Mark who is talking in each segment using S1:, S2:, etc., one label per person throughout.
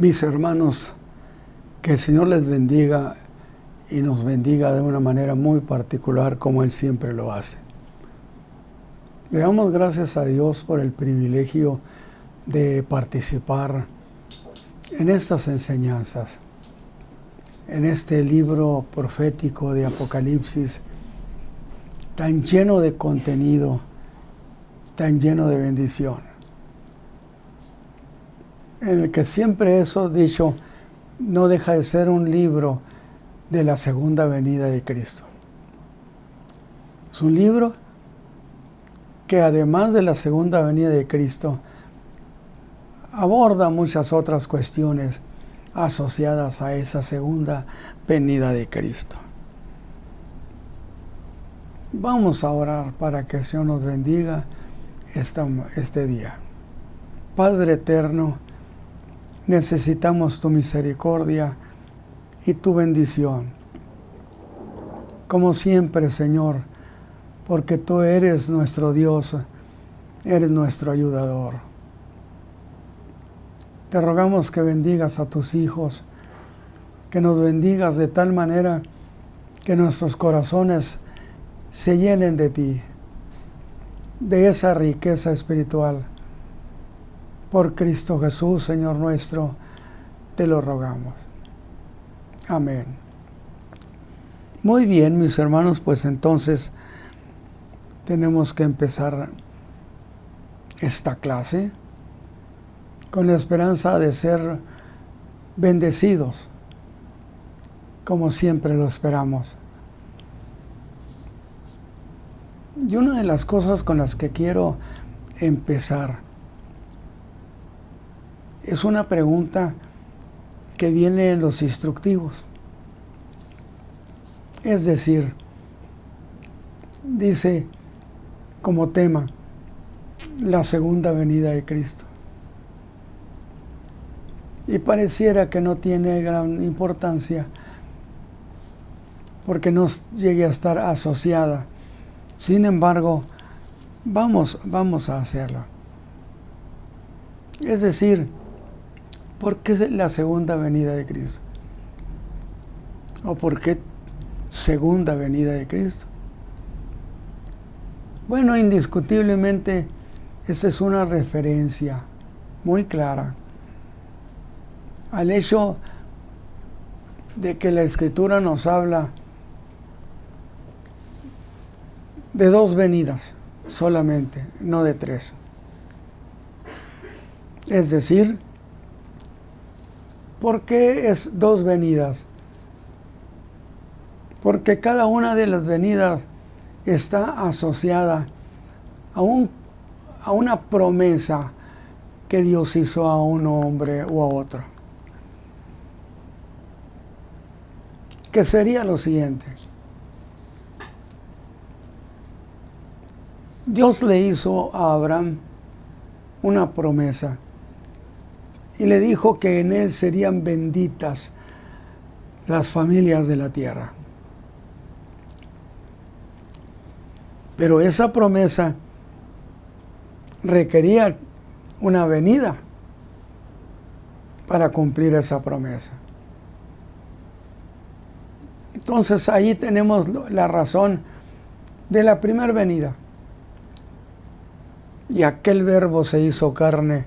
S1: Mis hermanos, que el Señor les bendiga y nos bendiga de una manera muy particular como Él siempre lo hace. Le damos gracias a Dios por el privilegio de participar en estas enseñanzas, en este libro profético de Apocalipsis, tan lleno de contenido, tan lleno de bendición, en el que siempre eso dicho no deja de ser un libro de la segunda venida de Cristo. Es un libro que además de la segunda venida de Cristo aborda muchas otras cuestiones asociadas a esa segunda venida de Cristo. Vamos a orar para que el Señor nos bendiga este día. Padre eterno, necesitamos tu misericordia y tu bendición. Como siempre, Señor, porque tú eres nuestro Dios, eres nuestro ayudador. Te rogamos que bendigas a tus hijos, que nos bendigas de tal manera que nuestros corazones se llenen de ti, de esa riqueza espiritual. Por Cristo Jesús, Señor nuestro, te lo rogamos. Amén. Muy bien, mis hermanos, pues entonces tenemos que empezar esta clase con la esperanza de ser bendecidos, como siempre lo esperamos. Y una de las cosas con las que quiero empezar es una pregunta que viene en los instructivos. Es decir, dice como tema, la segunda venida de Cristo. Y pareciera que no tiene gran importancia porque no llegue a estar asociada. Sin embargo, vamos a hacerlo. Es decir, ¿por qué la segunda venida de Cristo? ¿O por qué segunda venida de Cristo? Bueno, indiscutiblemente, esta es una referencia muy clara al hecho de que la Escritura nos habla de dos venidas solamente, no de tres. Es decir, ¿por qué es dos venidas? Porque cada una de las venidas está asociada a una promesa que Dios hizo a un hombre o a otro. Que sería lo siguiente. Dios le hizo a Abraham una promesa y le dijo que en él serían benditas las familias de la tierra. Pero esa promesa requería una venida para cumplir esa promesa. Entonces ahí tenemos la razón de la primera venida. Y aquel Verbo se hizo carne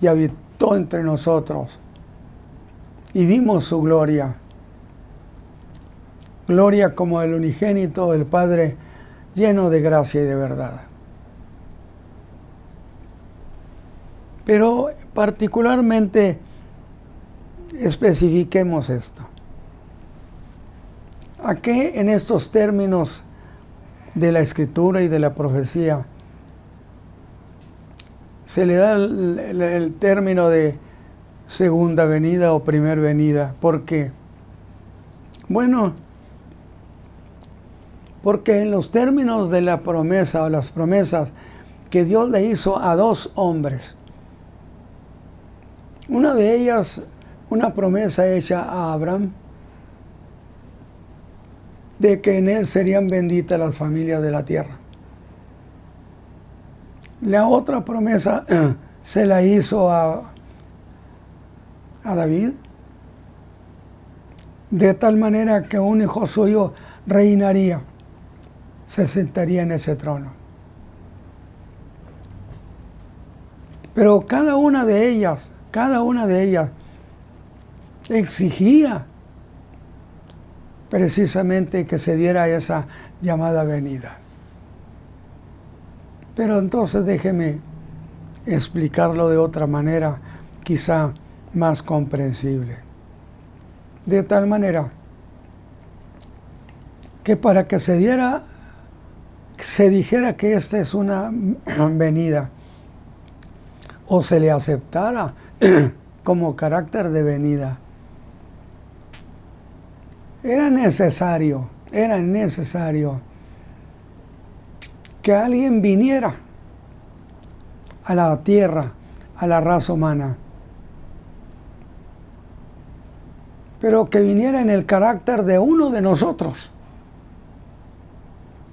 S1: y habitó entre nosotros. Y vimos su gloria. Gloria como el unigénito del Padre, lleno de gracia y de verdad. Pero particularmente especifiquemos esto. ¿A qué en estos términos de la Escritura y de la profecía se le da el término de segunda venida o primer venida? ¿Por qué? Bueno, porque en los términos de la promesa o las promesas que Dios le hizo a dos hombres, una de ellas, una promesa hecha a Abraham, de que en él serían benditas las familias de la tierra. La otra promesa se la hizo a a David, de tal manera que un hijo suyo reinaría, se sentaría en ese trono. Pero cada una de ellas exigía precisamente que se diera esa llamada venida. Pero entonces déjeme explicarlo de otra manera, quizá más comprensible. De tal manera que para que se dijera que esta es una venida, o se le aceptara como carácter de venida, era necesario que alguien viniera a la tierra, a la raza humana, pero que viniera en el carácter de uno de nosotros,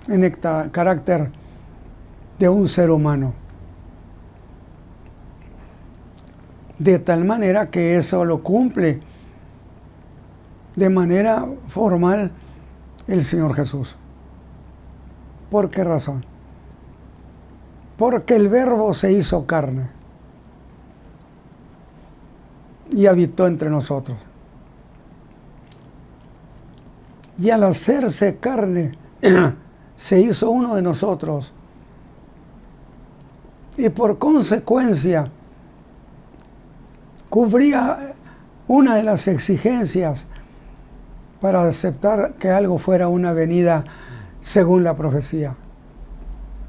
S1: en el carácter de un ser humano. De tal manera que eso lo cumple de manera formal el Señor Jesús. ¿Por qué razón? Porque el Verbo se hizo carne y habitó entre nosotros. Y al hacerse carne, se hizo uno de nosotros. Y por consecuencia, cubría una de las exigencias para aceptar que algo fuera una venida según la profecía.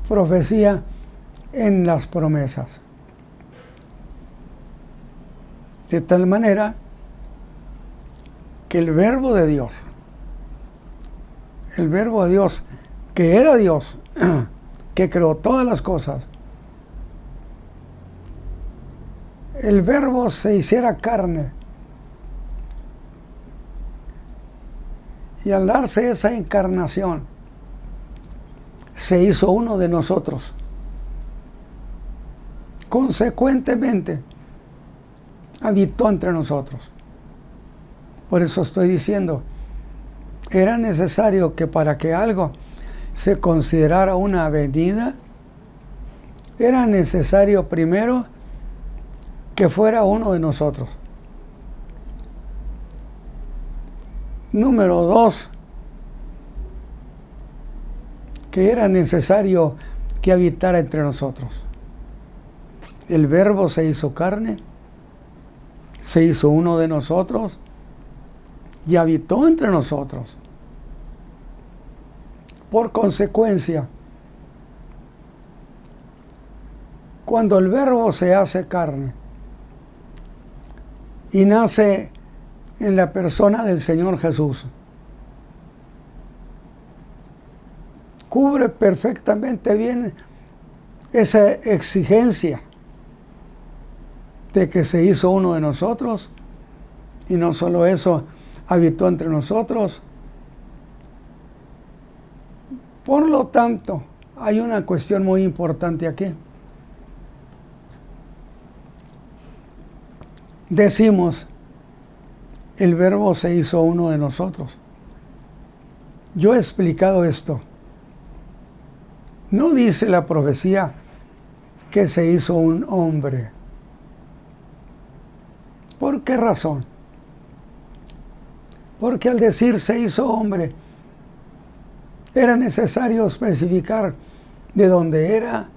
S1: Profecía en las promesas. De tal manera que el Verbo de Dios, que era Dios, que creó todas las cosas, el Verbo se hiciera carne. Y al darse esa encarnación, se hizo uno de nosotros. Consecuentemente, habitó entre nosotros. Por eso estoy diciendo, era necesario que para que algo se considerara una venida, era necesario primero que fuera uno de nosotros. Número 2, que era necesario que habitara entre nosotros. El Verbo se hizo carne, se hizo uno de nosotros y habitó entre nosotros. Por consecuencia, cuando el Verbo se hace carne y nace en la persona del Señor Jesús, cubre perfectamente bien esa exigencia de que se hizo uno de nosotros, y no solo eso, habitó entre nosotros. Por lo tanto, hay una cuestión muy importante aquí. Decimos, el Verbo se hizo uno de nosotros. Yo he explicado esto. No dice la profecía que se hizo un hombre. ¿Por qué razón? Porque al decir se hizo hombre, era necesario especificar de dónde era,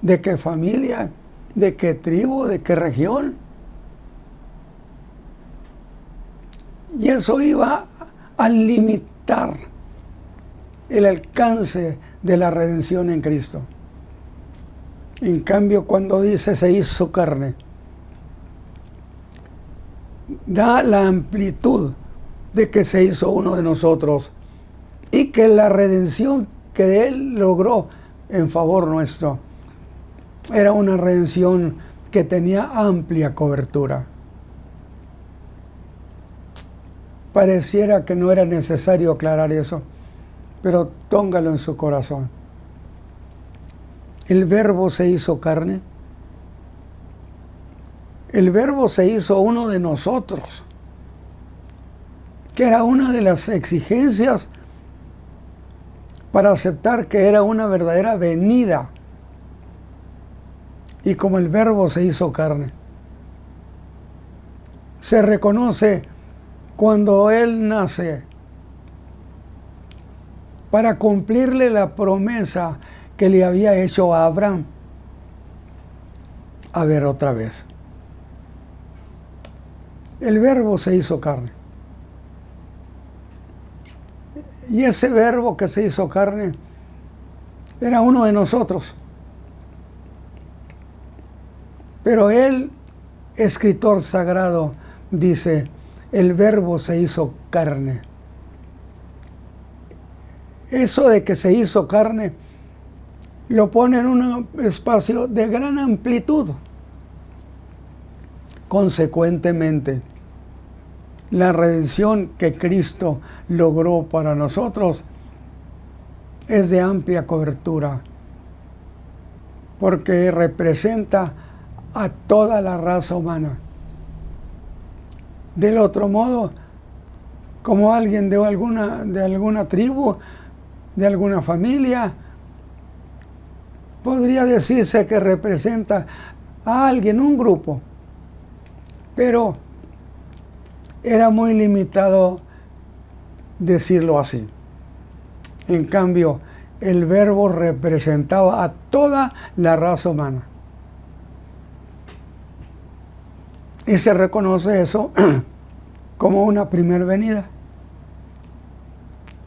S1: de qué familia, de qué tribu, de qué región. Y eso iba a limitar el alcance de la redención en Cristo. En cambio, cuando dice se hizo carne, da la amplitud de que se hizo uno de nosotros y que la redención que Él logró en favor nuestro era una redención que tenía amplia cobertura. Pareciera que no era necesario aclarar eso, pero póngalo en su corazón. El Verbo se hizo carne. el Verbo se hizo uno de nosotros, que era una de las exigencias para aceptar que era una verdadera venida. Y como el Verbo se hizo carne, se reconoce cuando Él nace para cumplirle la promesa que le había hecho a Abraham. A ver otra vez. El Verbo se hizo carne. Y ese Verbo que se hizo carne era uno de nosotros. Pero el escritor sagrado dice, el Verbo se hizo carne. Eso de que se hizo carne lo pone en un espacio de gran amplitud. Consecuentemente, la redención que Cristo logró para nosotros es de amplia cobertura, porque representa a toda la raza humana. Del otro modo, como alguien de alguna tribu, de alguna familia, podría decirse que representa a alguien, un grupo, pero era muy limitado decirlo así. En cambio, el Verbo representaba a toda la raza humana. Y se reconoce eso como una primera venida.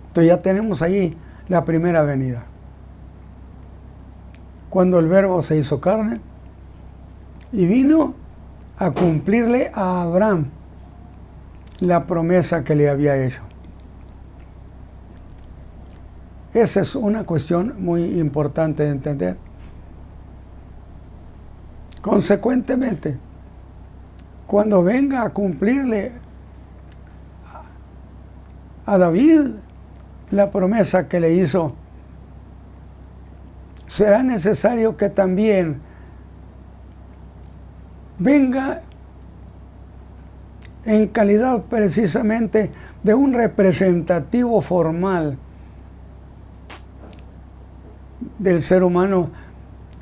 S1: Entonces ya tenemos ahí la primera venida. Cuando el Verbo se hizo carne y vino a cumplirle a Abraham la promesa que le había hecho. Esa es una cuestión muy importante de entender. Consecuentemente, cuando venga a cumplirle a David la promesa que le hizo, será necesario que también venga en calidad precisamente de un representativo formal del ser humano,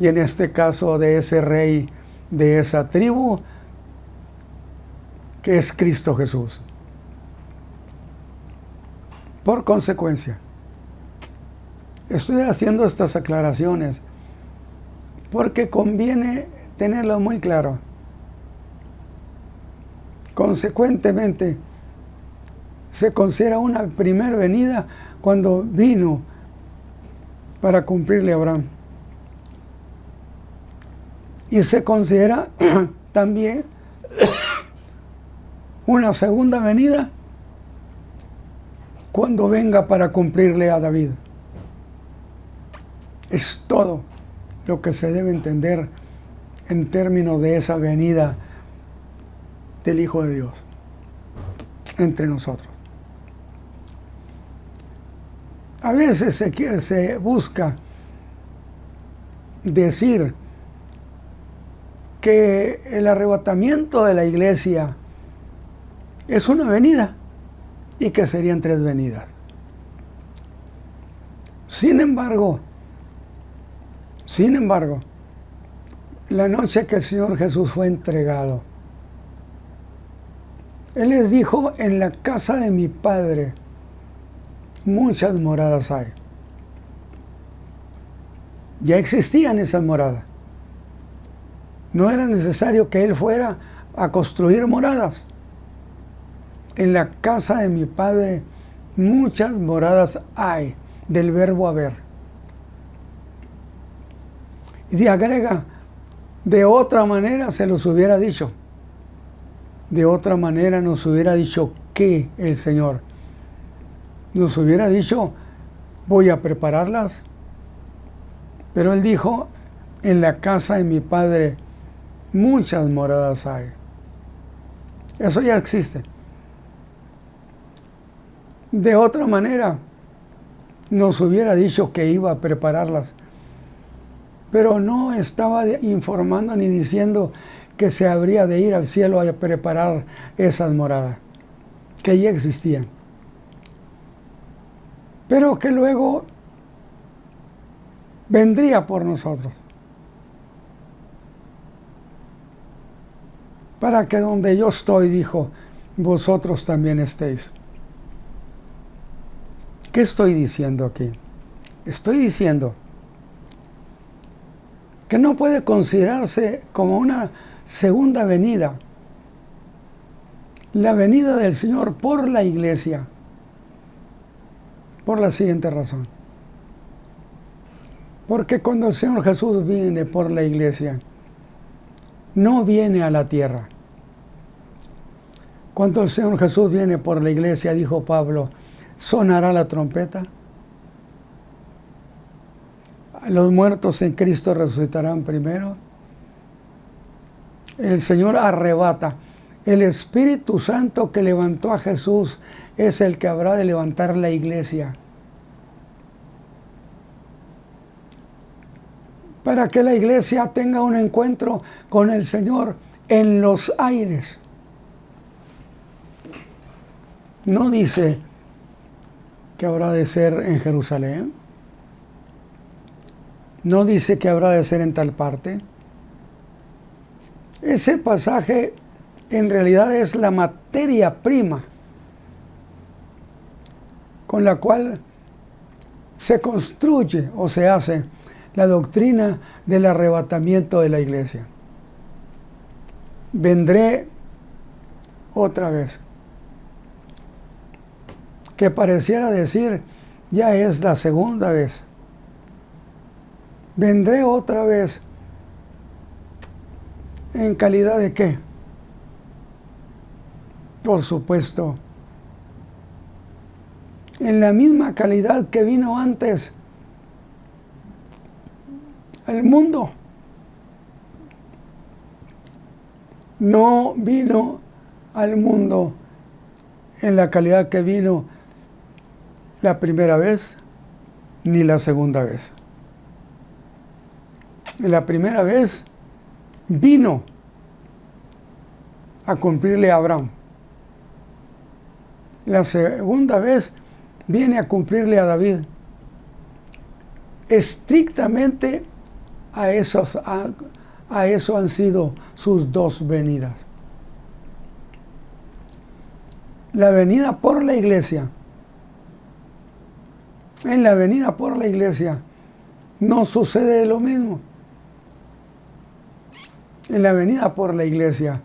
S1: y en este caso de ese rey de esa tribu, que es Cristo Jesús. Por consecuencia, estoy haciendo estas aclaraciones porque conviene tenerlo muy claro. Consecuentemente, se considera una primera venida cuando vino para cumplirle a Abraham. Y se considera también una segunda venida cuando venga para cumplirle a David. Es todo lo que se debe entender en términos de esa venida del Hijo de Dios entre nosotros. A veces se busca decir que el arrebatamiento de la iglesia es una venida y que serían tres venidas. Sin embargo, la noche que el Señor Jesús fue entregado, Él les dijo, en la casa de mi Padre muchas moradas hay. Ya existían esas moradas. No era necesario que Él fuera a construir moradas. En la casa de mi Padre muchas moradas hay, del verbo haber. Y agrega, de otra manera se los hubiera dicho. De otra manera nos hubiera dicho que el Señor nos hubiera dicho, voy a prepararlas. Pero Él dijo, en la casa de mi Padre muchas moradas hay. Eso ya existe. De otra manera nos hubiera dicho que iba a prepararlas. Pero no estaba informando ni diciendo que se habría de ir al cielo a preparar esas moradas, que ya existían, pero que luego vendría por nosotros, para que donde yo estoy, dijo, vosotros también estéis. ¿Qué estoy diciendo aquí? Estoy diciendo que no puede considerarse como una segunda venida la venida del Señor por la iglesia, por la siguiente razón. Porque cuando el Señor Jesús viene por la iglesia, no viene a la tierra. Cuando el Señor Jesús viene por la iglesia, dijo Pablo, sonará la trompeta. Los muertos en Cristo resucitarán primero. El Señor arrebata. El Espíritu Santo que levantó a Jesús es el que habrá de levantar la iglesia. Para que la iglesia tenga un encuentro con el Señor en los aires. No dice que habrá de ser en Jerusalén. No dice que habrá de ser en tal parte. Ese pasaje en realidad es la materia prima con la cual se construye o se hace la doctrina del arrebatamiento de la iglesia. Vendré otra vez. Que pareciera decir, ya es la segunda vez. Vendré otra vez. ¿En calidad de qué? Por supuesto, en la misma calidad que vino antes al mundo. No vino al mundo en la calidad que vino la primera vez ni la segunda vez. La primera vez vino a cumplirle a Abraham. La segunda vez viene a cumplirle a David. Estrictamente a eso han sido sus dos venidas. La venida por la iglesia. En la venida por la iglesia no sucede lo mismo. En la venida por la iglesia,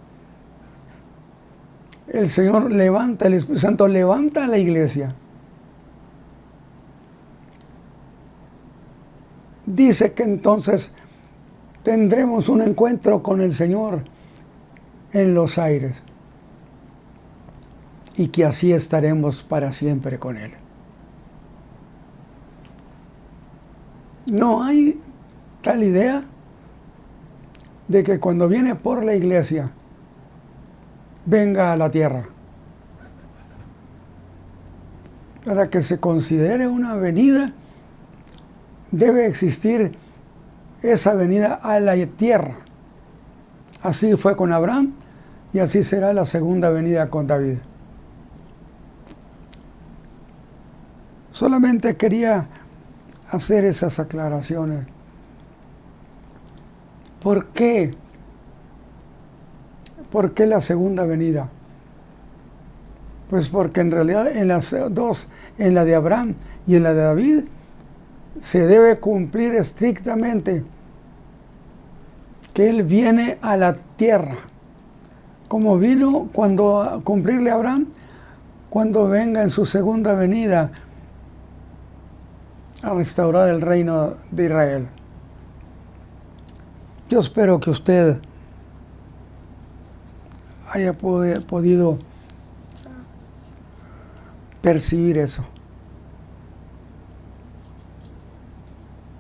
S1: el Señor levanta, el Espíritu Santo levanta a la iglesia. Dice que entonces tendremos un encuentro con el Señor en los aires y que así estaremos para siempre con Él. No hay tal idea de que cuando viene por la iglesia venga a la tierra. Para que se considere una venida, debe existir esa venida a la tierra. Así fue con Abraham y así será la segunda venida con David. Solamente quería hacer esas aclaraciones. ¿Por qué? ¿Por qué la segunda venida? Pues porque en realidad en las dos, en la de Abraham y en la de David, se debe cumplir estrictamente que Él viene a la tierra, como vino cuando a cumplirle a Abraham, cuando venga en su segunda venida a restaurar el reino de Israel. Yo espero que usted haya podido percibir eso.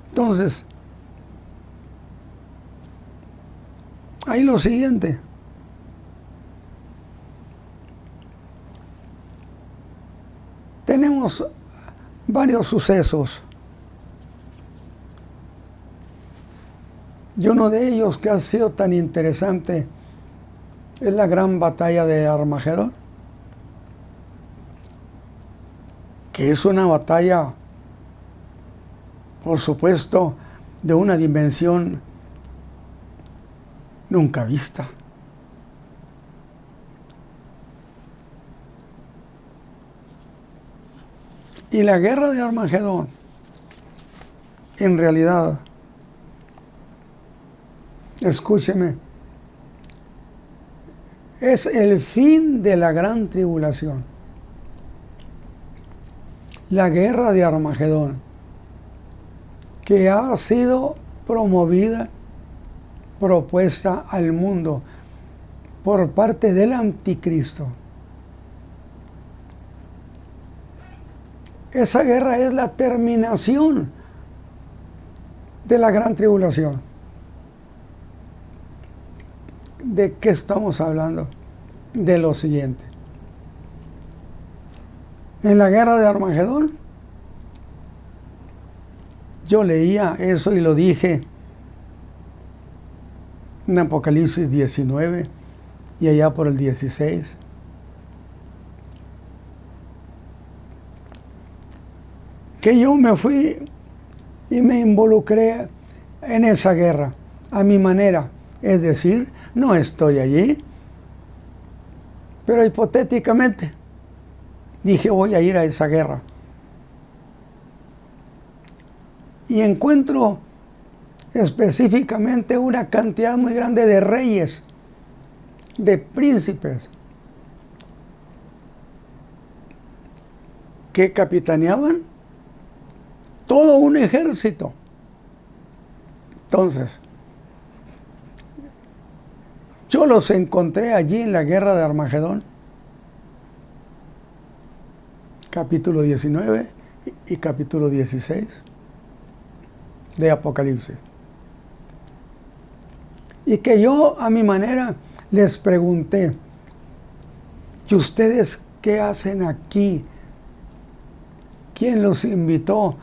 S1: Entonces, hay lo siguiente. Tenemos varios sucesos. Y uno de ellos que ha sido tan interesante Es la gran batalla de Armagedón, que es una batalla, por supuesto, de una dimensión nunca vista. Y la guerra de Armagedón, en realidad, escúcheme, es el fin de la gran tribulación. La guerra de Armagedón, que ha sido promovida, propuesta al mundo por parte del anticristo. Esa guerra es la terminación de la gran tribulación. ¿De qué estamos hablando? De lo siguiente. En la guerra de Armagedón, yo leía eso y lo dije en Apocalipsis 19 y allá por el 16. Que yo me fui y me involucré en esa guerra a mi manera. Es decir, no estoy allí, pero hipotéticamente dije voy a ir a esa guerra. Y encuentro específicamente una cantidad muy grande de reyes, de príncipes, que capitaneaban todo un ejército. Entonces, yo los encontré allí en la guerra de Armagedón, capítulo 19 y capítulo 16 de Apocalipsis. Y que yo a mi manera les pregunté, ¿y ustedes qué hacen aquí? ¿Quién los invitó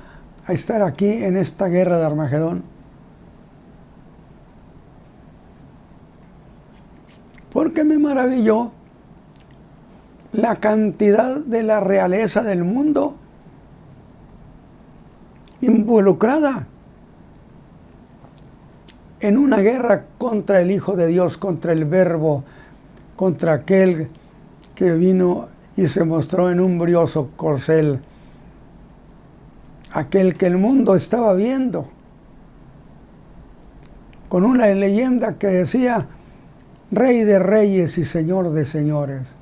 S1: a estar aquí en esta guerra de Armagedón? Porque me maravilló la cantidad de la realeza del mundo involucrada en una guerra contra el Hijo de Dios, contra el Verbo, contra aquel que vino y se mostró en un brioso corcel, aquel que el mundo estaba viendo, con una leyenda que decía Rey de Reyes y Señor de Señores.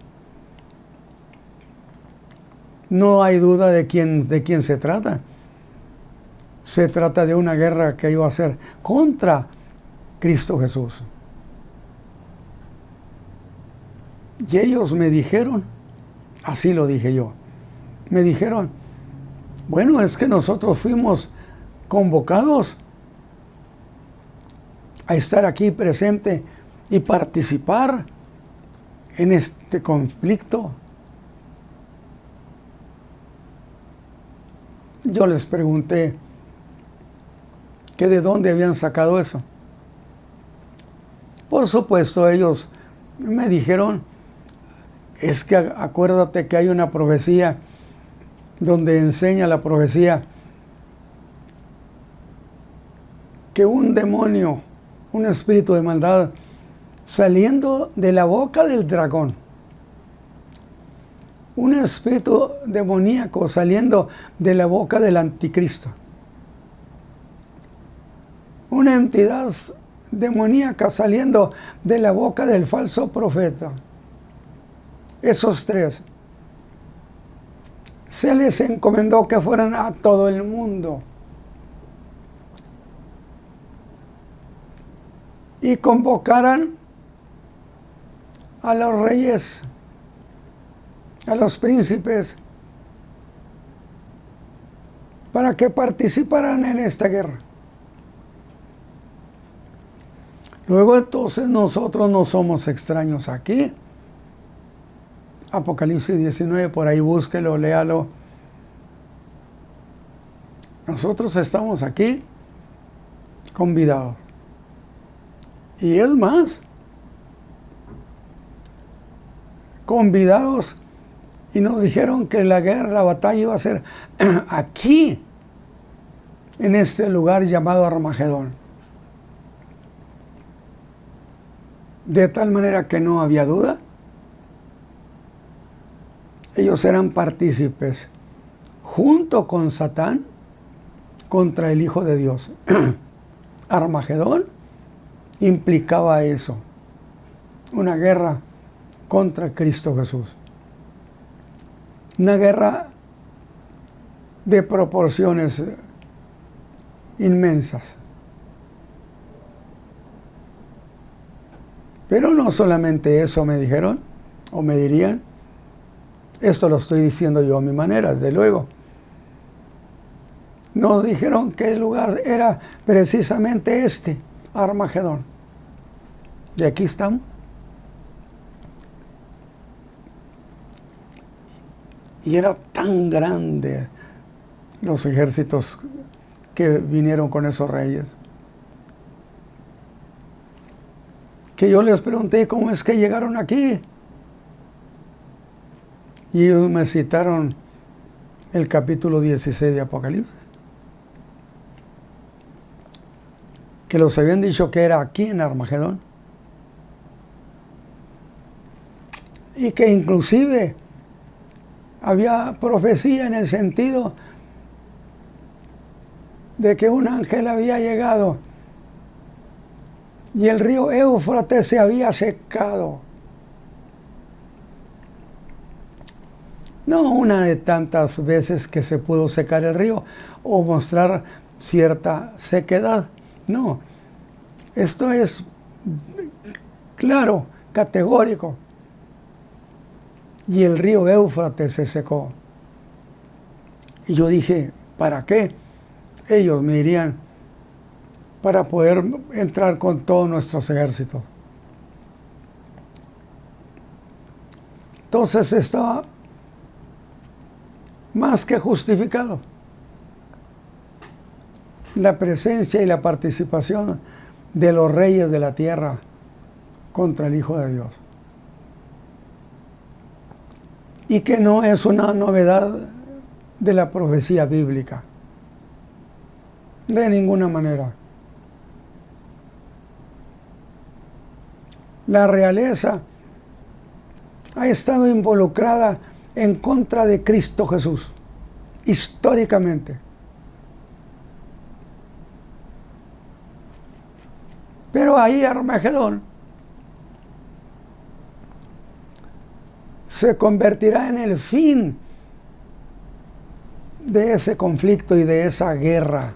S1: No hay duda de quién se trata. Se trata de una guerra que iba a ser contra Cristo Jesús. Y ellos me dijeron, así lo dije yo, me dijeron, bueno, es que nosotros fuimos convocados a estar aquí presente y participar en este conflicto. Yo les pregunté que de dónde habían sacado eso. Por supuesto, ellos me dijeron, es que acuérdate que hay una profecía donde enseña la profecía que un demonio, un espíritu de maldad, saliendo de la boca del dragón, un espíritu demoníaco saliendo de la boca del anticristo, una entidad demoníaca saliendo de la boca del falso profeta. Esos tres se les encomendó que fueran a todo el mundo y convocaran a los reyes, a los príncipes, para que participaran en esta guerra. Luego entonces nosotros no somos extraños aquí. Apocalipsis 19, por ahí búsquelo, léalo. Nosotros estamos aquí convidados. Y es más, convidados y nos dijeron que la guerra, la batalla iba a ser aquí, en este lugar llamado Armagedón. De tal manera que no había duda. Ellos eran partícipes, junto con Satán, contra el Hijo de Dios. Armagedón implicaba eso, una guerra contra Cristo Jesús. Una guerra de proporciones inmensas. Pero no solamente eso me dijeron, o me dirían, esto lo estoy diciendo yo a mi manera, desde luego. Nos dijeron que el lugar era precisamente este, Armagedón. Y aquí estamos. Y era tan grande los ejércitos que vinieron con esos reyes, que yo les pregunté cómo es que llegaron aquí. Y ellos me citaron el capítulo 16 de Apocalipsis, que los habían dicho que era aquí en Armagedón, y que inclusive había profecía en el sentido de que un ángel había llegado y el río Éufrates se había secado. No una de tantas veces que se pudo secar el río o mostrar cierta sequedad. No, esto es claro, categórico. Y el río Éufrates se secó. Y yo dije, ¿para qué? Ellos me dirían, para poder entrar con todos nuestros ejércitos. Entonces estaba más que justificado la presencia y la participación de los reyes de la tierra contra el Hijo de Dios. Y que no es una novedad de la profecía bíblica, de ninguna manera. La realeza ha estado involucrada en contra de Cristo Jesús, históricamente. Pero ahí Armagedón se convertirá en el fin de ese conflicto y de esa guerra.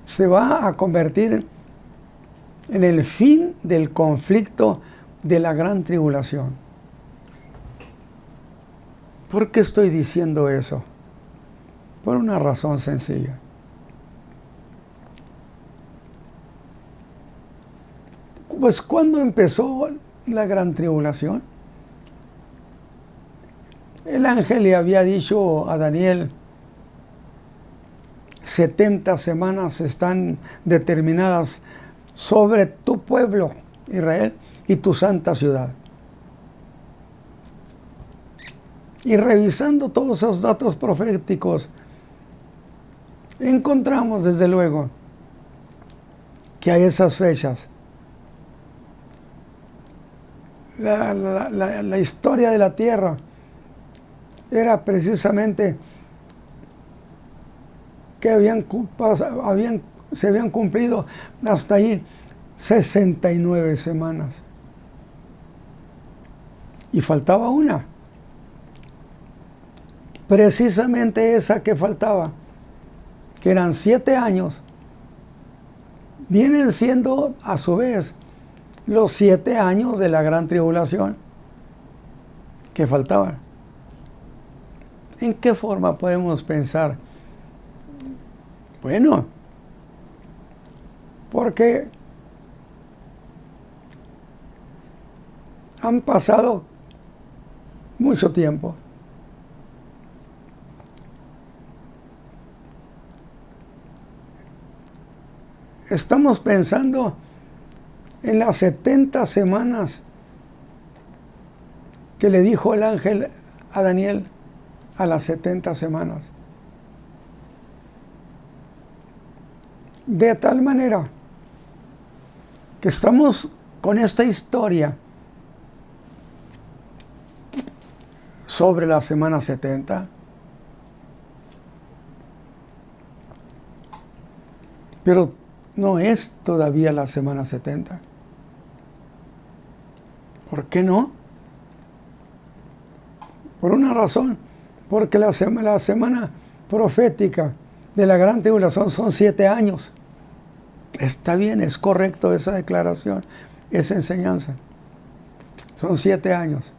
S1: Se va a convertir en el fin del conflicto de la gran tribulación. ¿Por qué estoy diciendo eso? Por una razón sencilla. Pues cuando empezó la gran tribulación, el ángel le había dicho a Daniel, 70 semanas están determinadas sobre tu pueblo, Israel, y tu santa ciudad. Y revisando todos esos datos proféticos, encontramos desde luego que a esas fechas la historia de la tierra era precisamente que se habían cumplido hasta ahí 69 semanas. Y faltaba una. Precisamente esa que faltaba, que eran 7 años, vienen siendo a su vez los 7 años de la gran tribulación que faltaban. ¿En qué forma podemos pensar? Bueno, porque han pasado mucho tiempo. Estamos pensando en las 70 semanas que le dijo el ángel a Daniel a las 70 semanas. De tal manera que estamos con esta historia sobre la semana 70, pero no es todavía la semana 70. ¿Por qué no? Por una razón, porque la semana profética de la gran tribulación son 7 años. Está bien, es correcto esa declaración, esa enseñanza. Son 7 años.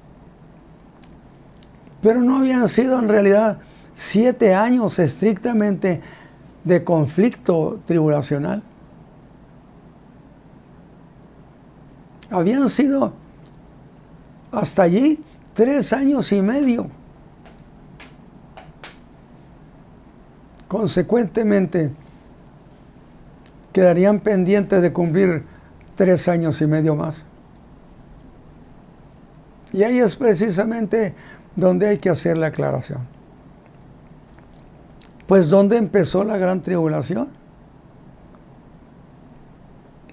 S1: Pero no habían sido en realidad 7 años estrictamente de conflicto tribulacional. Habían sido hasta allí 3 años y medio. Consecuentemente, quedarían pendientes de cumplir 3 años y medio más. Y ahí es precisamente donde hay que hacer la aclaración. Pues, ¿dónde empezó la gran tribulación?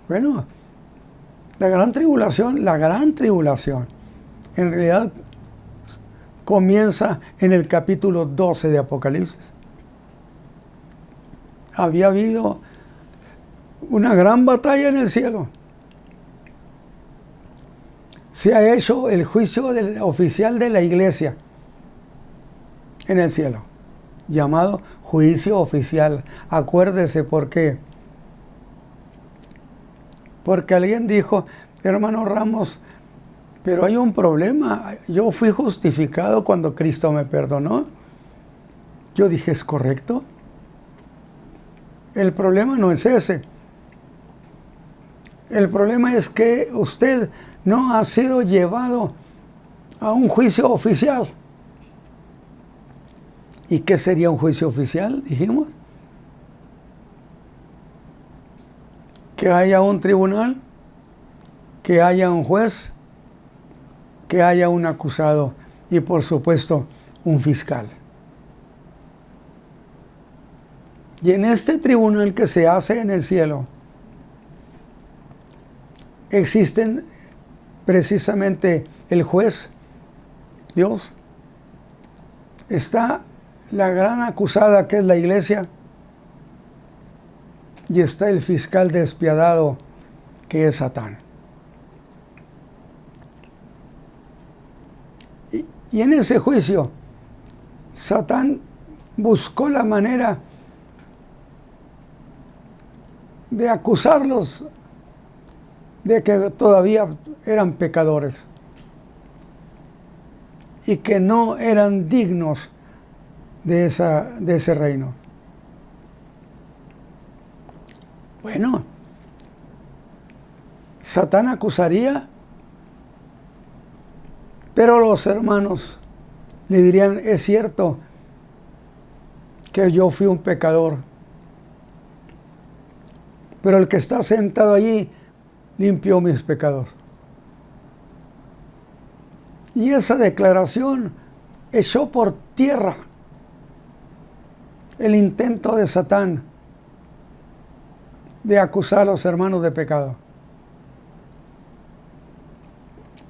S1: Bueno, la gran tribulación, en realidad comienza en el capítulo 12 de Apocalipsis. Había habido una gran batalla en el cielo. Se ha hecho el juicio oficial de la iglesia en el cielo, llamado juicio oficial. Acuérdese por qué. Porque alguien dijo, hermano Ramos, pero hay un problema. Yo fui justificado cuando Cristo me perdonó. Yo dije, ¿es correcto? El problema no es ese. El problema es que usted no ha sido llevado a un juicio oficial. ¿Y qué sería un juicio oficial? Dijimos. Que haya un tribunal, que haya un juez, que haya un acusado y, por supuesto, un fiscal. Y en este tribunal que se hace en el cielo, existen precisamente el juez, Dios, está la gran acusada que es la iglesia, y está el fiscal despiadado que es Satán. Y en ese juicio, Satán buscó la manera de acusarlos de que todavía eran pecadores y que no eran dignos de ese reino. Bueno, Satán acusaría, pero los hermanos le dirían, es cierto que yo fui un pecador, pero el que está sentado allí limpió mis pecados. Y esa declaración echó por tierra el intento de Satán de acusar a los hermanos de pecado.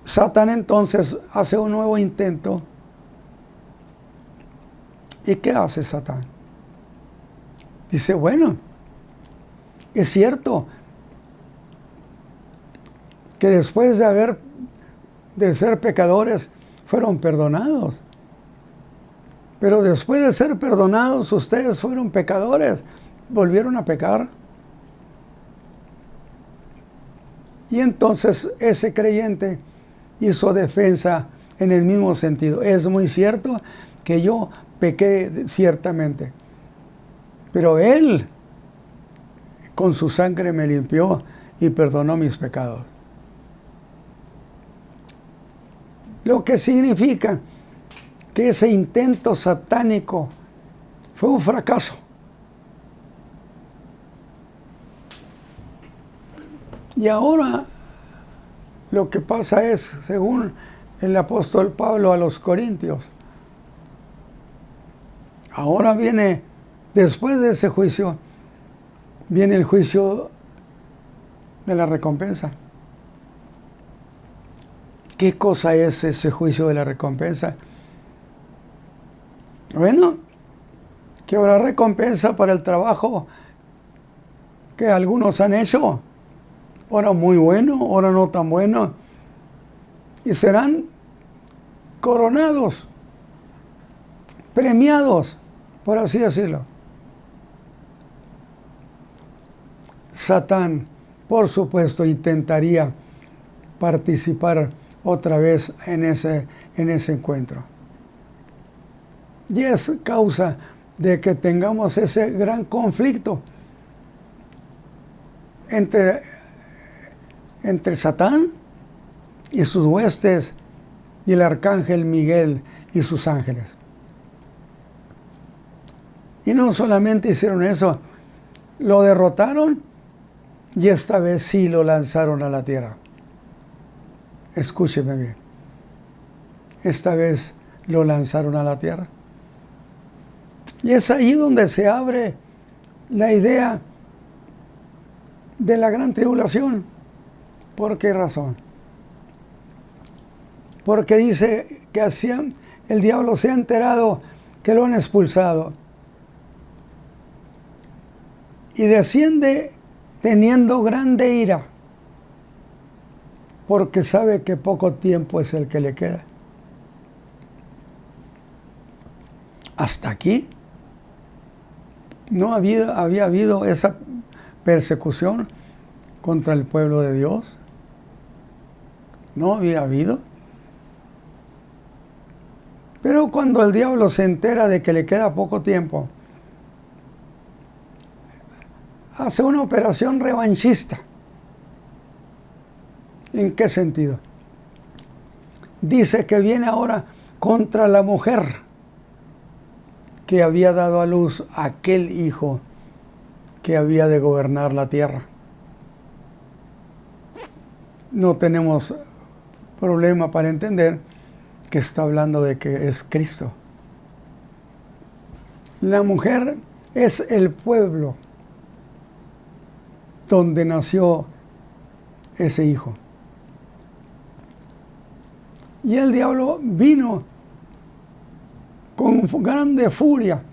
S1: Satán entonces hace un nuevo intento. ¿Y qué hace Satán? Dice, bueno, es cierto que después de ser pecadores fueron perdonados. Pero después de ser perdonados, ustedes fueron pecadores, volvieron a pecar. Y entonces ese creyente hizo defensa en el mismo sentido. Es muy cierto que yo pequé ciertamente, pero Él con su sangre me limpió y perdonó mis pecados. Lo que significa que ese intento satánico fue un fracaso. Y ahora lo que pasa es, según el apóstol Pablo a los Corintios. Ahora viene, después de ese juicio, viene el juicio de la recompensa. ¿Qué cosa es ese juicio de la recompensa? Bueno, que habrá recompensa para el trabajo que algunos han hecho, ahora muy bueno, ahora no tan bueno, y serán coronados, premiados, por así decirlo. Satán, por supuesto, intentaría participar otra vez en ese encuentro. Y es causa de que tengamos ese gran conflicto entre Satán y sus huestes y el arcángel Miguel y sus ángeles. Y no solamente hicieron eso, lo derrotaron y esta vez sí lo lanzaron a la tierra. Escúcheme bien. Esta vez lo lanzaron a la tierra. Y es ahí donde se abre la idea de la gran tribulación. ¿Por qué razón? Porque dice que el diablo se ha enterado que lo han expulsado y desciende teniendo grande ira, porque sabe que poco tiempo es el que le queda. Hasta aquí no había habido esa persecución contra el pueblo de Dios. No había habido. Pero cuando el diablo se entera de que le queda poco tiempo, hace una operación revanchista. ¿En qué sentido? Dice que viene ahora contra la mujer que había dado a luz a aquel hijo que había de gobernar la tierra. No tenemos problema para entender que está hablando de que es Cristo. La mujer es el pueblo donde nació ese hijo. Y el diablo vino con grande furia,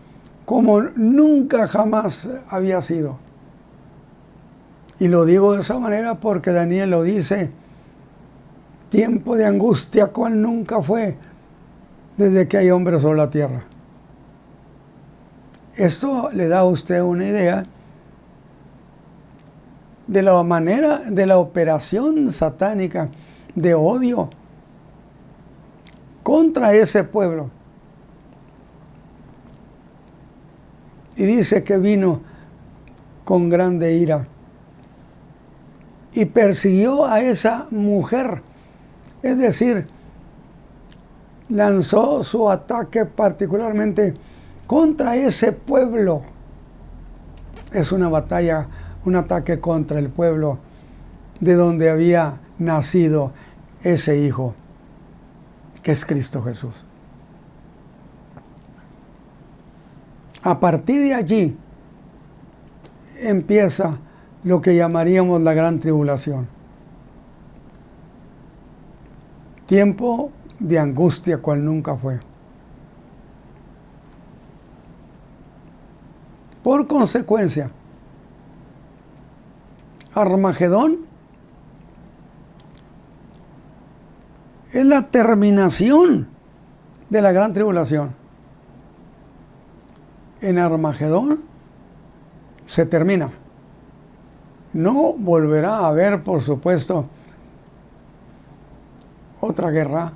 S1: como nunca jamás había sido. Y lo digo de esa manera porque Daniel lo dice: tiempo de angustia cual nunca fue desde que hay hombres sobre la tierra. Esto le da a usted una idea de la manera de la operación satánica de odio contra ese pueblo. Y dice que vino con grande ira y persiguió a esa mujer, es decir, lanzó su ataque particularmente contra ese pueblo. Es una batalla, un ataque contra el pueblo de donde había nacido ese hijo, que es Cristo Jesús. A partir de allí empieza lo que llamaríamos la gran tribulación. Tiempo de angustia cual nunca fue. Por consecuencia, Armagedón es la terminación de la gran tribulación. En Armagedón se termina. No volverá a haber, por supuesto, otra guerra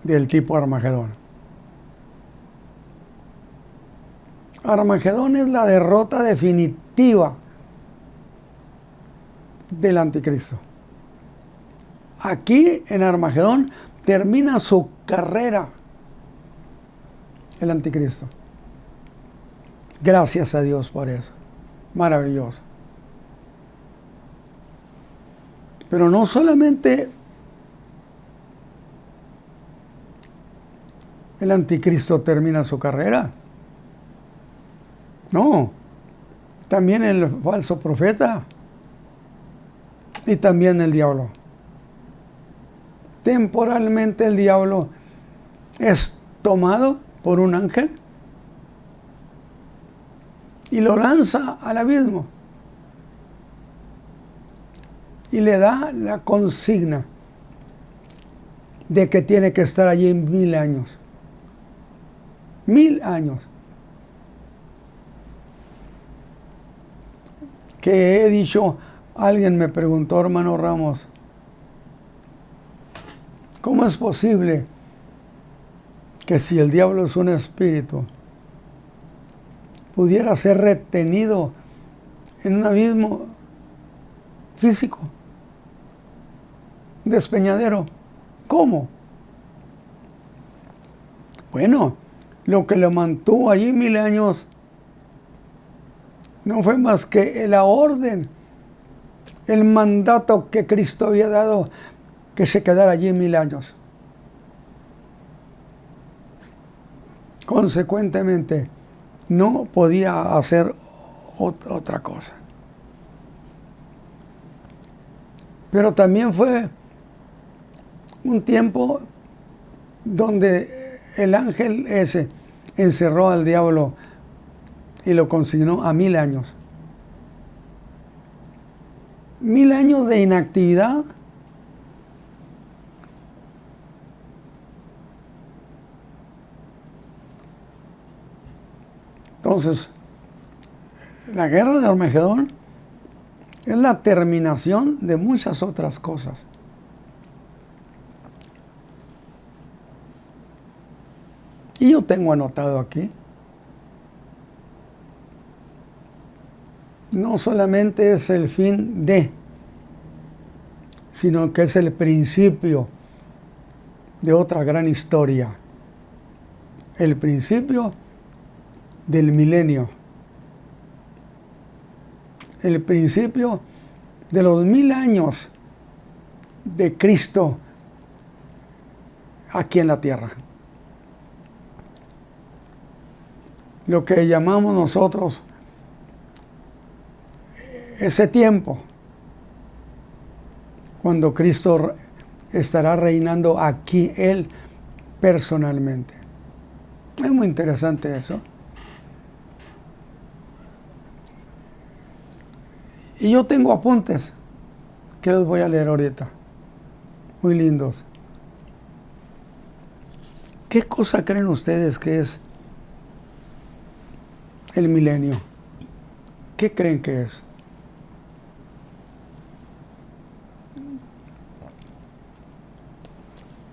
S1: del tipo Armagedón. Armagedón es la derrota definitiva del anticristo. Aquí en Armagedón termina su carrera el anticristo. Gracias a Dios por eso. Maravilloso. Pero no solamente el anticristo termina su carrera. No, también el falso profeta y también el diablo. Temporalmente el diablo es tomado por un ángel y lo lanza al abismo y le da la consigna de que tiene que estar allí 1000 años. 1000 años. Que he dicho, alguien me preguntó, hermano Ramos, ¿cómo es posible que si el diablo es un espíritu, pudiera ser retenido en un abismo físico, despeñadero? ¿Cómo? Bueno, lo que lo mantuvo allí 1000 años no fue más que la orden, el mandato que Cristo había dado, que se quedara allí 1000 años. Consecuentemente, no podía hacer otra cosa. Pero también fue un tiempo donde el ángel ese encerró al diablo y lo consignó a 1000 años. 1000 años de inactividad. Entonces, la guerra de Armagedón es la terminación de muchas otras cosas. Y yo tengo anotado aquí, no solamente es el fin de, sino que es el principio de otra gran historia. El principio del milenio. El principio de los 1000 años de Cristo aquí en la tierra. Lo que llamamos nosotros ese tiempo, cuando Cristo estará reinando aquí, Él personalmente. Es muy interesante eso. Y yo tengo apuntes que les voy a leer ahorita, muy lindos. ¿Qué cosa creen ustedes que es el milenio? ¿Qué creen que es?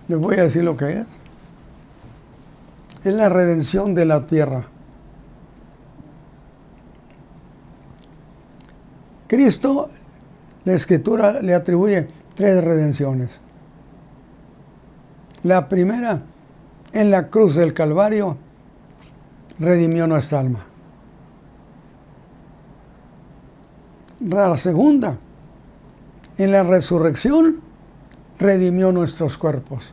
S1: Les voy a decir lo que es. Es la redención de la tierra. Cristo, la Escritura le atribuye 3 redenciones. La primera, en la cruz del Calvario, redimió nuestra alma. La segunda, en la resurrección, redimió nuestros cuerpos.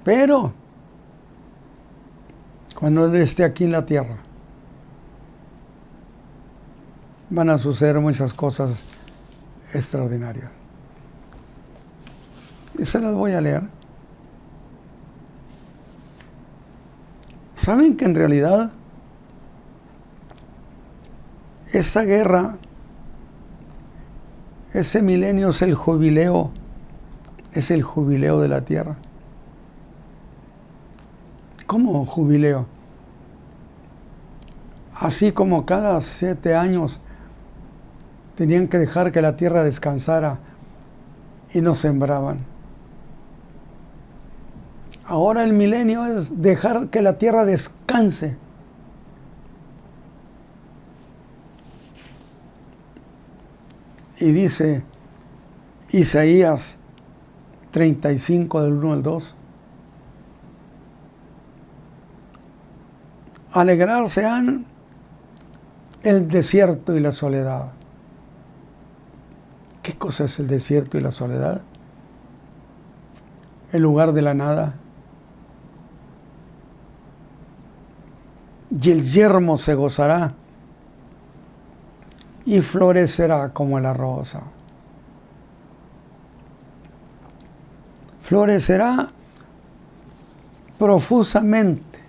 S1: Pero, cuando Él esté aquí en la tierra, van a suceder muchas cosas extraordinarias. Y se las voy a leer. ¿Saben que en realidad esa guerra, ese milenio es el jubileo de la tierra? ¿Cómo jubileo? Así como cada 7 años tenían que dejar que la tierra descansara y no sembraban. Ahora el milenio es dejar que la tierra descanse. Y dice Isaías 35 del 1 al 2. Alegrarse han el desierto y la soledad. ¿Qué cosa es el desierto y la soledad? El lugar de la nada, y el yermo se gozará y florecerá como la rosa. Florecerá profusamente.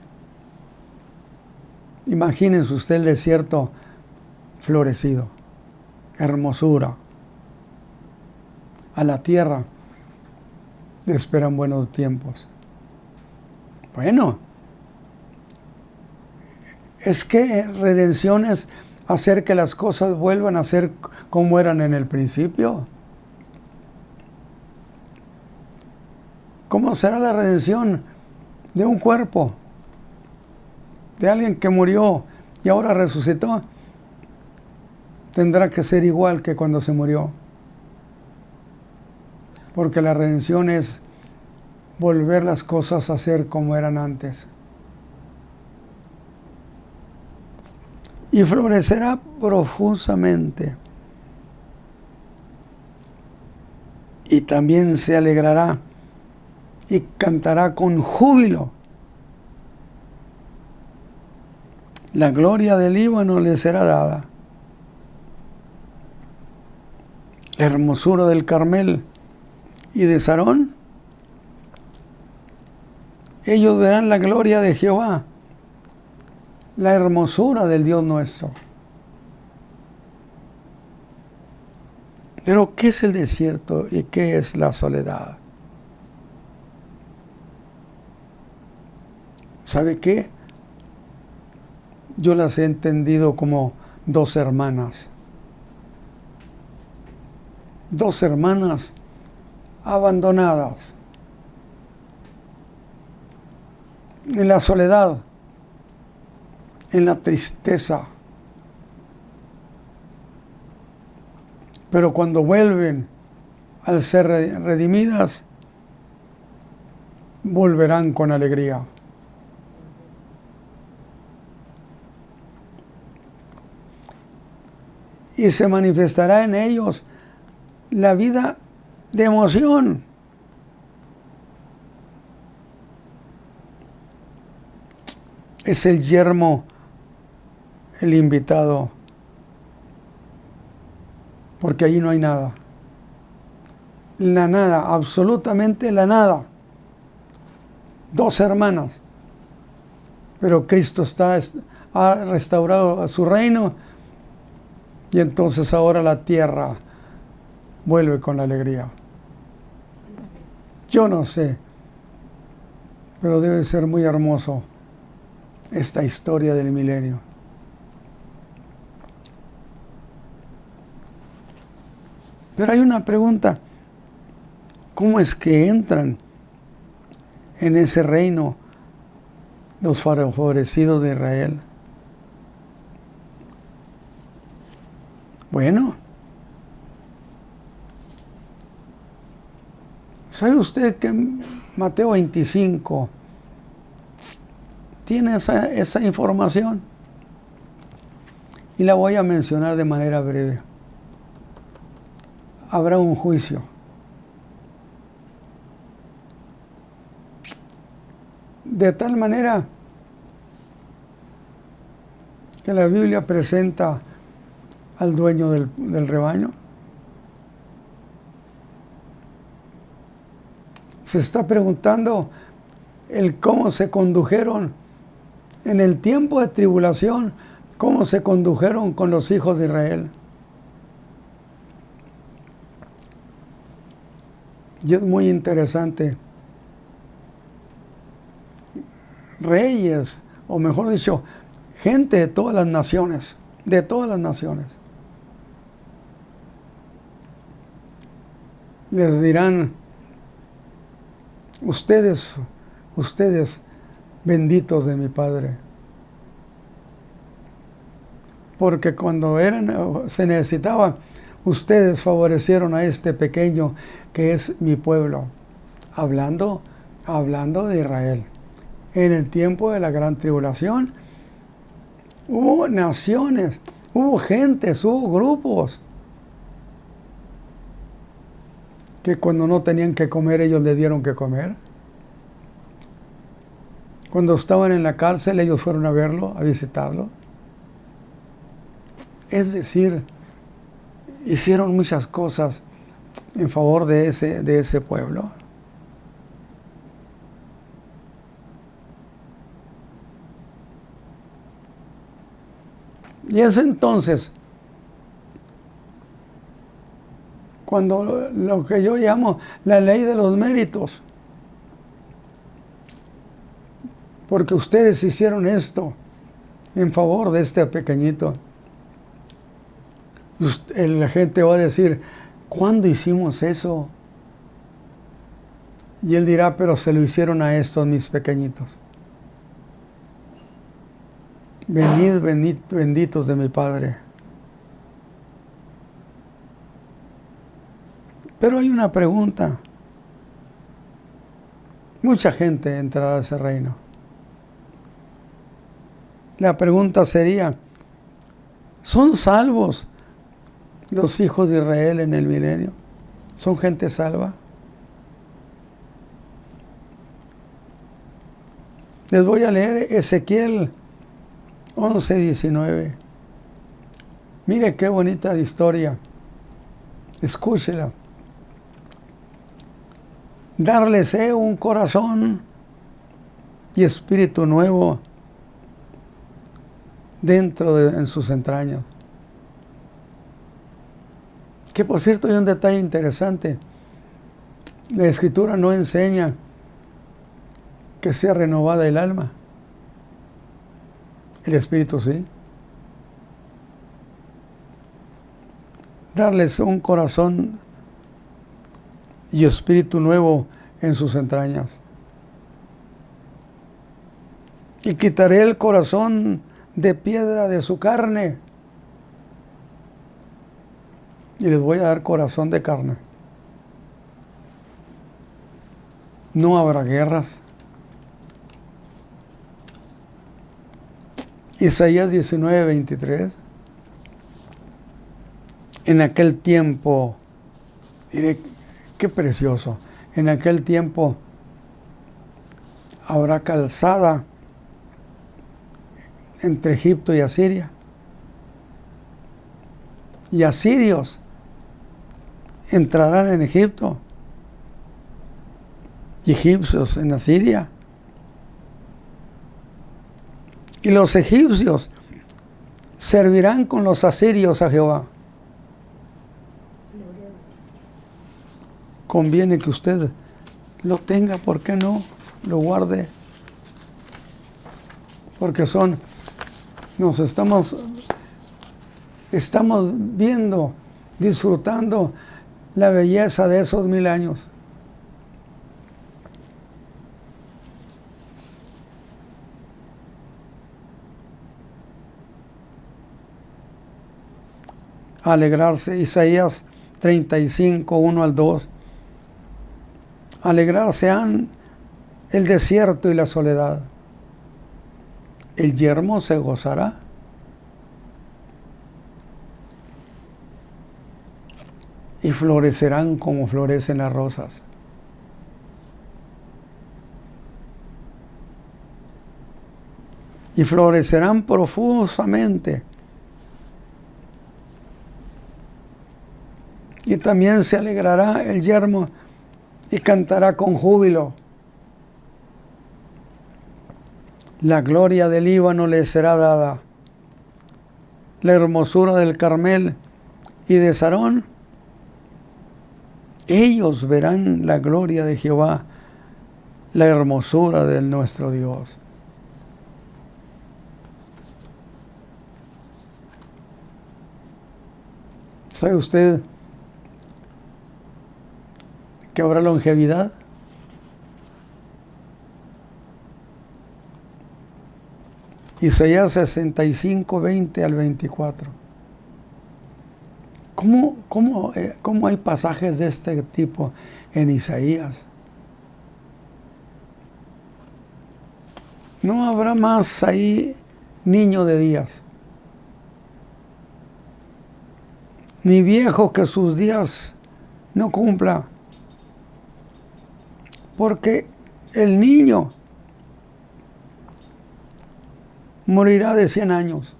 S1: Imagínense usted el desierto florecido, hermosura. A la tierra le esperan buenos tiempos. Bueno, es que redención es hacer que las cosas vuelvan a ser como eran en el principio. ¿Cómo será la redención de un cuerpo? De alguien que murió y ahora resucitó. Tendrá que ser igual que cuando se murió. Porque la redención es volver las cosas a ser como eran antes. Y florecerá profusamente. Y también se alegrará y cantará con júbilo. La gloria del Líbano le será dada. La hermosura del Carmel y de Sarón. Ellos verán la gloria de Jehová, la hermosura del Dios nuestro. Pero ¿qué es el desierto y qué es la soledad? ¿Sabe qué? Yo las he entendido como dos hermanas. Dos hermanas abandonadas en la soledad, en la tristeza. Pero cuando vuelven al ser redimidas, volverán con alegría. Y se manifestará en ellos la vida de emoción. Es el yermo, el invitado, porque allí no hay nada. La nada, absolutamente la nada. Dos hermanas, pero Cristo ha restaurado su reino y entonces ahora la tierra vuelve con alegría. Yo no sé, pero debe ser muy hermoso esta historia del milenio. Pero hay una pregunta: ¿cómo es que entran en ese reino los favorecidos de Israel? Bueno, ¿sabe usted que Mateo 25 tiene esa información? Y la voy a mencionar de manera breve. Habrá un juicio. De tal manera que la Biblia presenta al dueño del rebaño. Se está preguntando el cómo se condujeron en el tiempo de tribulación, cómo se condujeron con los hijos de Israel. Y es muy interesante. Reyes, o mejor dicho, gente de todas las naciones, les dirán: ustedes benditos de mi Padre, porque cuando se necesitaba, ustedes favorecieron a este pequeño que es mi pueblo. Hablando de Israel. En el tiempo de la gran tribulación, hubo naciones, hubo gentes, hubo grupos que cuando no tenían que comer, ellos le dieron que comer. Cuando estaban en la cárcel, ellos fueron a verlo, a visitarlo. Es decir, hicieron muchas cosas en favor de ese pueblo. Y es entonces cuando lo que yo llamo la ley de los méritos, porque ustedes hicieron esto en favor de este pequeñito. La gente va a decir, ¿cuándo hicimos eso? Y él dirá, pero se lo hicieron a estos mis pequeñitos. Venid, benditos de mi Padre. Pero hay una pregunta. Mucha gente entrará a ese reino. La pregunta sería, ¿son salvos los hijos de Israel en el milenio? ¿Son gente salva? Les voy a leer Ezequiel 11:19. Mire qué bonita historia. Escúchela. Darles un corazón y espíritu nuevo en sus entrañas. Que por cierto hay un detalle interesante. La Escritura no enseña que sea renovada el alma. El espíritu sí. Darles un corazón y espíritu nuevo en sus entrañas. Y quitaré el corazón de piedra de su carne. Y les voy a dar corazón de carne. No habrá guerras. Isaías 19:23. En aquel tiempo, mire qué precioso, en aquel tiempo habrá calzada entre Egipto y Asiria. Y asirios entrarán en Egipto y egipcios en Asiria. Y los egipcios servirán con los asirios a Jehová. Conviene que usted lo tenga, ¿por qué no? Lo guarde. Porque estamos viendo, disfrutando la belleza de esos 1000 años. Alegrarse, Isaías 35:1-2. Alegrarse han el desierto y la soledad. El yermo se gozará. Y florecerán como florecen las rosas. Y florecerán profusamente. Y también se alegrará el yermo y cantará con júbilo. La gloria del Líbano le será dada. La hermosura del Carmel y de Sarón. Ellos verán la gloria de Jehová, la hermosura de nuestro Dios. ¿Sabe usted que habrá longevidad? Isaías 65:20-24. ¿Cómo hay pasajes de este tipo en Isaías? No habrá más ahí niño de días, ni viejo que sus días no cumpla, porque el niño morirá de 100 años.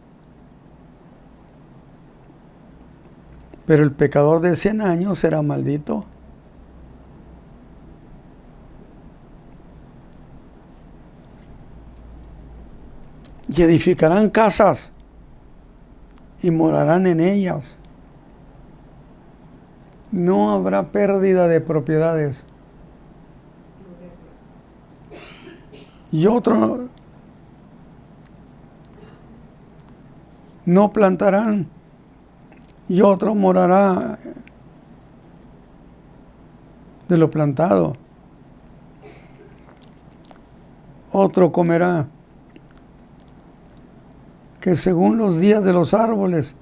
S1: Pero el pecador de 100 años será maldito. Y edificarán casas y morarán en ellas. No habrá pérdida de propiedades. Y otro no plantarán y otro morará de lo plantado. Otro comerá, que según los días de los árboles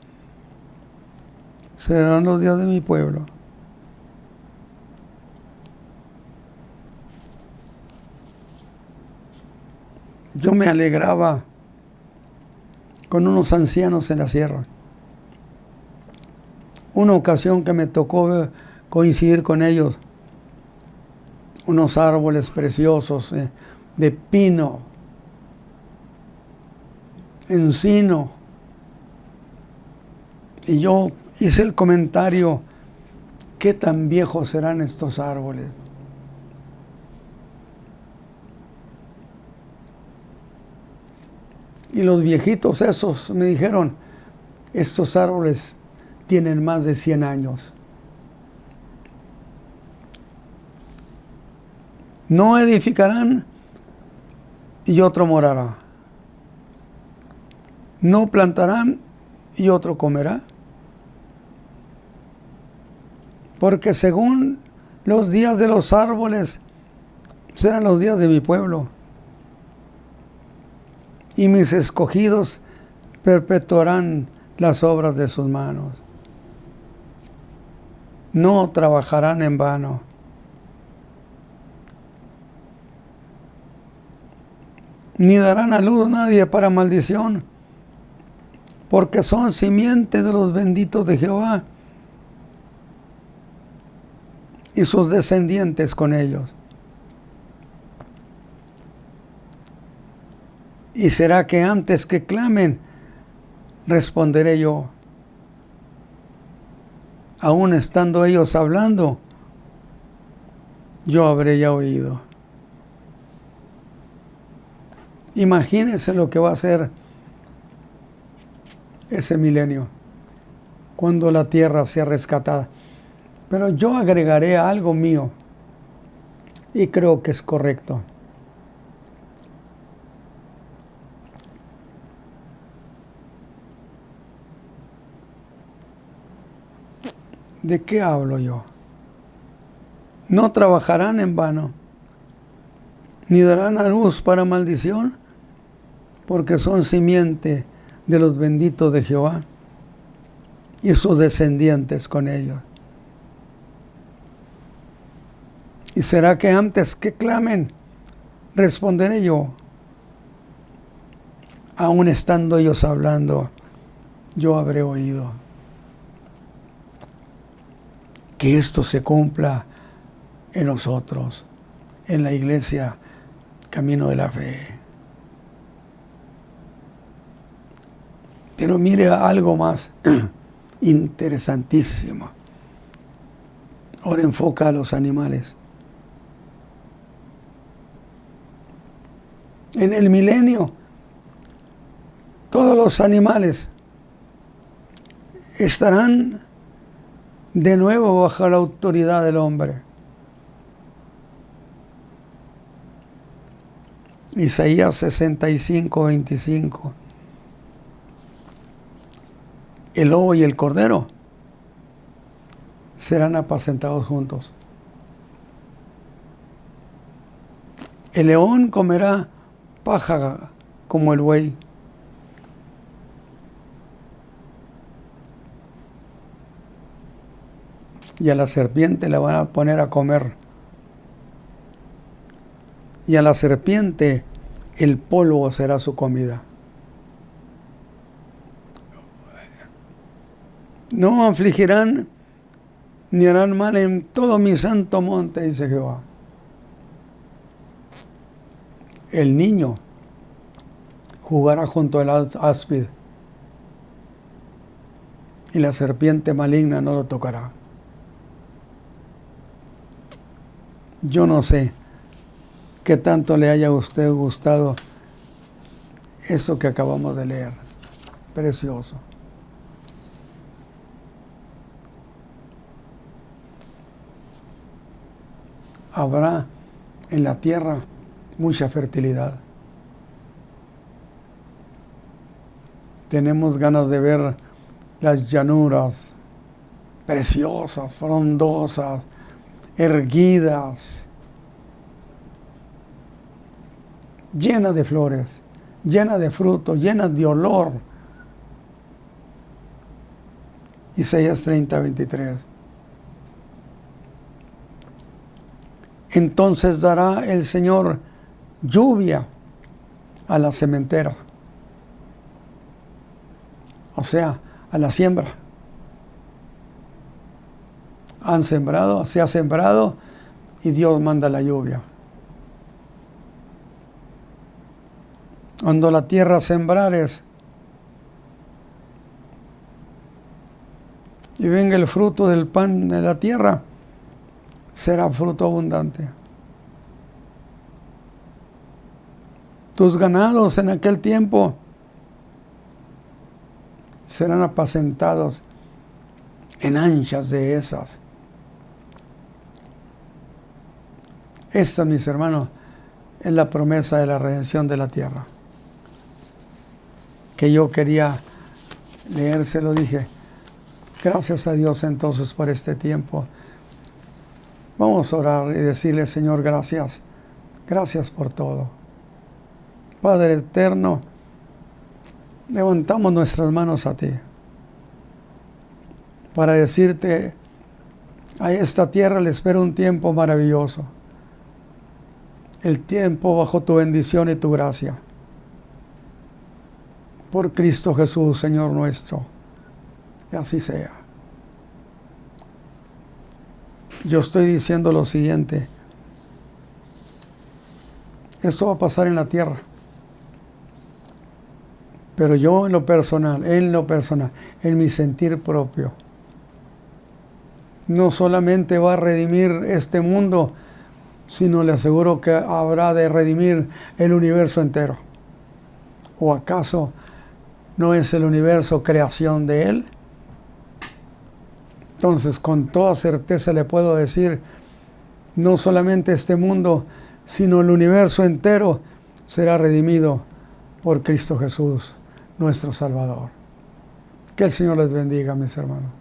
S1: serán los días de mi pueblo. Yo me alegraba con unos ancianos en la sierra. Una ocasión que me tocó coincidir con ellos, unos árboles preciosos de pino, encino. Y yo hice el comentario, ¿qué tan viejos serán estos árboles? Y los viejitos esos me dijeron, estos árboles tienen más de 100 años. No edificarán y otro morará. No plantarán y otro comerá. Porque según los días de los árboles serán los días de mi pueblo. Y mis escogidos perpetuarán las obras de sus manos. No trabajarán en vano. Ni darán a luz nadie para maldición, porque son simiente de los benditos de Jehová y sus descendientes con ellos. Y será que antes que clamen, responderé yo. Aún estando ellos hablando, yo habré ya oído. Imagínense lo que va a ser ese milenio, cuando la tierra sea rescatada. Pero yo agregaré algo mío, y creo que es correcto. ¿De qué hablo yo? No trabajarán en vano, ni darán a luz para maldición, porque son simiente de los benditos de Jehová y sus descendientes con ellos. Y será que antes que clamen, responderé yo. Aún estando ellos hablando, yo habré oído. Que esto se cumpla en nosotros, en la iglesia Camino de la Fe. Pero mire algo más interesantísimo. Ahora enfoca a los animales. En el milenio, todos los animales estarán de nuevo bajo la autoridad del hombre. Isaías 65, 25. El lobo y el cordero serán apacentados juntos. El león comerá paja como el buey. Y a la serpiente la van a poner a comer. Y a la serpiente el polvo será su comida. No afligirán ni harán mal en todo mi santo monte, dice Jehová. El niño jugará junto al áspid y la serpiente maligna no lo tocará. Yo no sé qué tanto le haya a usted gustado eso que acabamos de leer. Precioso. Habrá en la tierra mucha fertilidad. Tenemos ganas de ver las llanuras preciosas, frondosas, erguidas, llenas de flores, llenas de fruto, llenas de olor. Isaías 30:23. Entonces dará el Señor lluvia a la sementera, o sea, a la siembra. Han sembrado, se ha sembrado y Dios manda la lluvia. Cuando la tierra sembrares y venga el fruto del pan de la tierra, será fruto abundante. Tus ganados en aquel tiempo serán apacentados en anchas dehesas. Esta, mis hermanos, es la promesa de la redención de la tierra. Que yo quería leérselo, dije, gracias a Dios entonces por este tiempo. Vamos a orar y decirle, Señor, gracias. Gracias por todo. Padre eterno, levantamos nuestras manos a ti para decirte, a esta tierra le espera un tiempo maravilloso. El tiempo bajo tu bendición y tu gracia. Por Cristo Jesús, Señor nuestro. Y así sea. Yo estoy diciendo lo siguiente. Esto va a pasar en la tierra. Pero yo en lo personal, en mi sentir propio, no solamente va a redimir este mundo, sino le aseguro que habrá de redimir el universo entero. ¿O acaso no es el universo creación de Él? Entonces, con toda certeza le puedo decir, no solamente este mundo, sino el universo entero será redimido por Cristo Jesús, nuestro Salvador. Que el Señor les bendiga, mis hermanos.